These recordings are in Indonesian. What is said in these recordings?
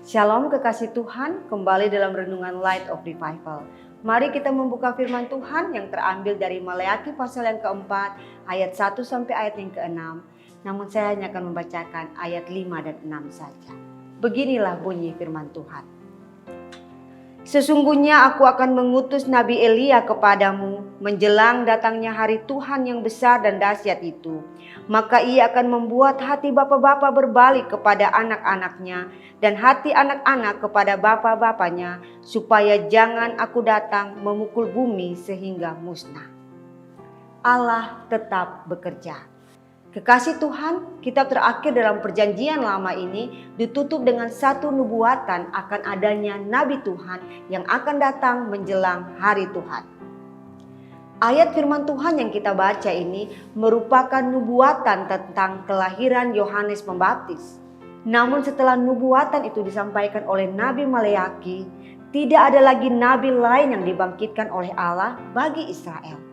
Shalom kekasih Tuhan, kembali dalam renungan Light of Revival. Mari kita membuka firman Tuhan yang terambil dari Maleakhi pasal yang keempat, ayat 1 sampai ayat yang ke-6. Namun saya hanya akan membacakan ayat 5 dan 6 saja. Beginilah bunyi firman Tuhan. Sesungguhnya aku akan mengutus Nabi Elia kepadamu menjelang datangnya hari Tuhan yang besar dan dahsyat itu. Maka ia akan membuat hati bapa-bapa berbalik kepada anak-anaknya dan hati anak-anak kepada bapa-bapanya, supaya jangan aku datang memukul bumi sehingga musnah. Allah tetap bekerja. Kekasih Tuhan, kitab terakhir dalam perjanjian lama ini ditutup dengan satu nubuatan akan adanya Nabi Tuhan yang akan datang menjelang hari Tuhan. Ayat firman Tuhan yang kita baca ini merupakan nubuatan tentang kelahiran Yohanes Pembaptis. Namun setelah nubuatan itu disampaikan oleh Nabi Maleakhi, tidak ada lagi nabi lain yang dibangkitkan oleh Allah bagi Israel.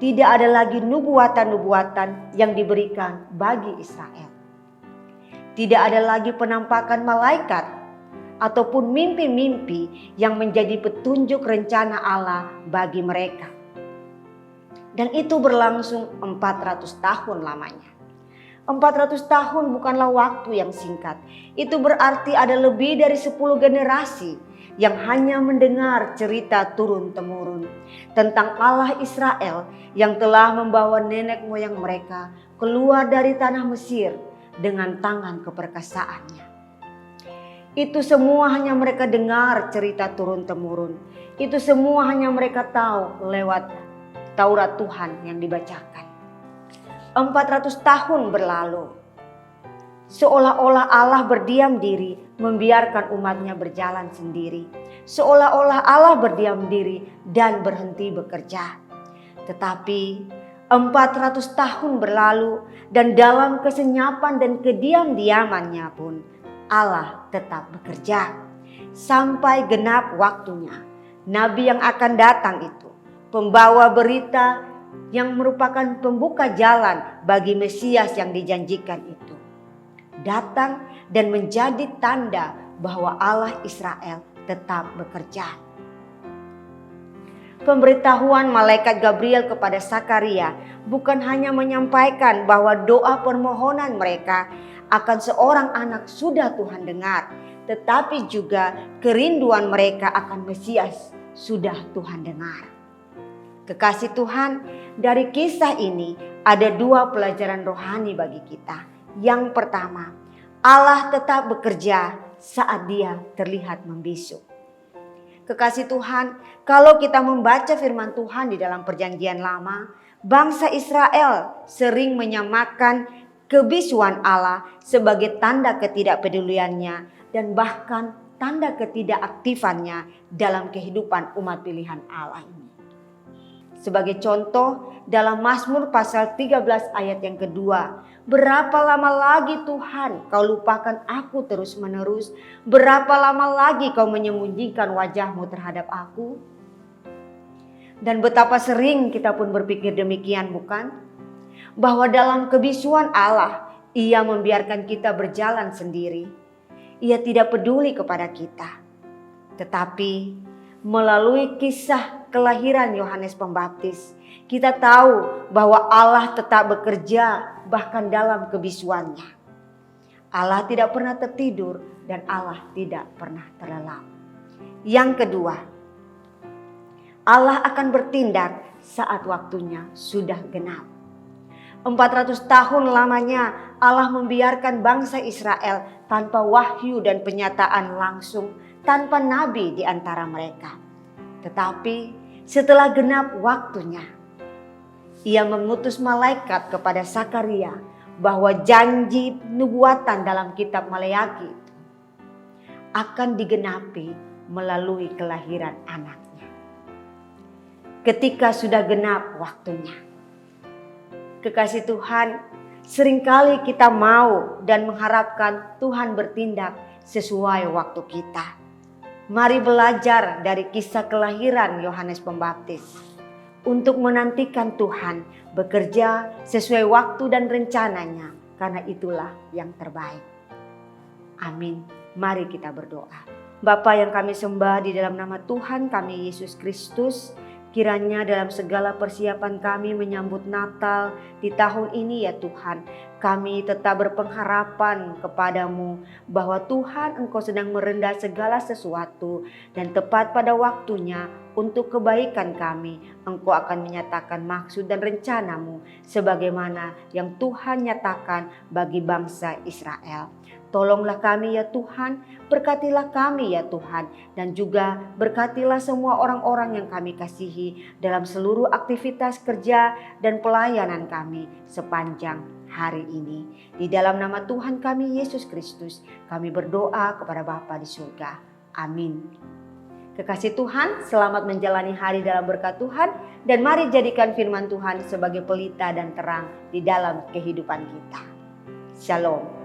Tidak ada lagi nubuatan-nubuatan yang diberikan bagi Israel. Tidak ada lagi penampakan malaikat ataupun mimpi-mimpi yang menjadi petunjuk rencana Allah bagi mereka. Dan itu berlangsung 400 tahun lamanya. 400 tahun bukanlah waktu yang singkat. Itu berarti ada lebih dari 10 generasi yang hanya mendengar cerita turun-temurun tentang Allah Israel yang telah membawa nenek moyang mereka keluar dari tanah Mesir dengan tangan keperkasaannya. Itu semua hanya mereka dengar cerita turun-temurun. Itu semua hanya mereka tahu lewat Taurat Tuhan yang dibacakan. 400 tahun berlalu. Seolah-olah Allah berdiam diri membiarkan umatnya berjalan sendiri. Seolah-olah Allah berdiam diri dan berhenti bekerja. Tetapi 400 tahun berlalu dan dalam kesenyapan dan kediam-diamannya pun Allah tetap bekerja. Sampai genap waktunya, Nabi yang akan datang itu, pembawa berita yang merupakan pembuka jalan bagi Mesias yang dijanjikan itu, datang dan menjadi tanda bahwa Allah Israel tetap bekerja. Pemberitahuan malaikat Gabriel kepada Sakaria bukan hanya menyampaikan bahwa doa permohonan mereka akan seorang anak sudah Tuhan dengar, tetapi juga kerinduan mereka akan Mesias sudah Tuhan dengar. Kekasih Tuhan, dari kisah ini ada 2 pelajaran rohani bagi kita. Yang pertama, Allah tetap bekerja saat Dia terlihat membisu. Kekasih Tuhan, kalau kita membaca firman Tuhan di dalam perjanjian lama, bangsa Israel sering menyamakan kebisuan Allah sebagai tanda ketidakpeduliannya dan bahkan tanda ketidakaktifannya dalam kehidupan umat pilihan Allah ini. Sebagai contoh, dalam Mazmur pasal 13 ayat yang kedua, berapa lama lagi Tuhan kau lupakan aku terus-menerus? Berapa lama lagi kau menyembunyikan wajahmu terhadap aku? Dan betapa sering kita pun berpikir demikian, bukan? Bahwa dalam kebisuan Allah, Ia membiarkan kita berjalan sendiri. Ia tidak peduli kepada kita. Tetapi melalui kisah kelahiran Yohanes Pembaptis, kita tahu bahwa Allah tetap bekerja bahkan dalam kebisuannya. Allah tidak pernah tertidur dan Allah tidak pernah terlelap. Yang kedua, Allah akan bertindak saat waktunya sudah genap. 400 tahun lamanya Allah membiarkan bangsa Israel tanpa wahyu dan penyataan langsung, tanpa nabi di antara mereka. Tetapi setelah genap waktunya, Ia mengutus malaikat kepada Sakaria bahwa janji nubuatan dalam kitab Maleakhi itu akan digenapi melalui kelahiran anaknya. Ketika sudah genap waktunya, kekasih Tuhan, seringkali kita mau dan mengharapkan Tuhan bertindak sesuai waktu kita. Mari belajar dari kisah kelahiran Yohanes Pembaptis untuk menantikan Tuhan bekerja sesuai waktu dan rencananya, karena itulah yang terbaik. Amin. Mari kita berdoa. Bapa yang kami sembah di dalam nama Tuhan kami Yesus Kristus, kiranya dalam segala persiapan kami menyambut Natal di tahun ini ya Tuhan, kami tetap berpengharapan kepadamu bahwa Tuhan Engkau sedang merendah segala sesuatu dan tepat pada waktunya untuk kebaikan kami. Engkau akan menyatakan maksud dan rencanamu sebagaimana yang Tuhan nyatakan bagi bangsa Israel. Tolonglah kami ya Tuhan, berkatilah kami ya Tuhan, dan juga berkatilah semua orang-orang yang kami kasihi dalam seluruh aktivitas kerja dan pelayanan kami sepanjang hari ini. Di dalam nama Tuhan kami Yesus Kristus, kami berdoa kepada Bapa di surga. Amin. Kekasih Tuhan, selamat menjalani hari dalam berkat Tuhan, dan mari jadikan firman Tuhan sebagai pelita dan terang di dalam kehidupan kita. Shalom.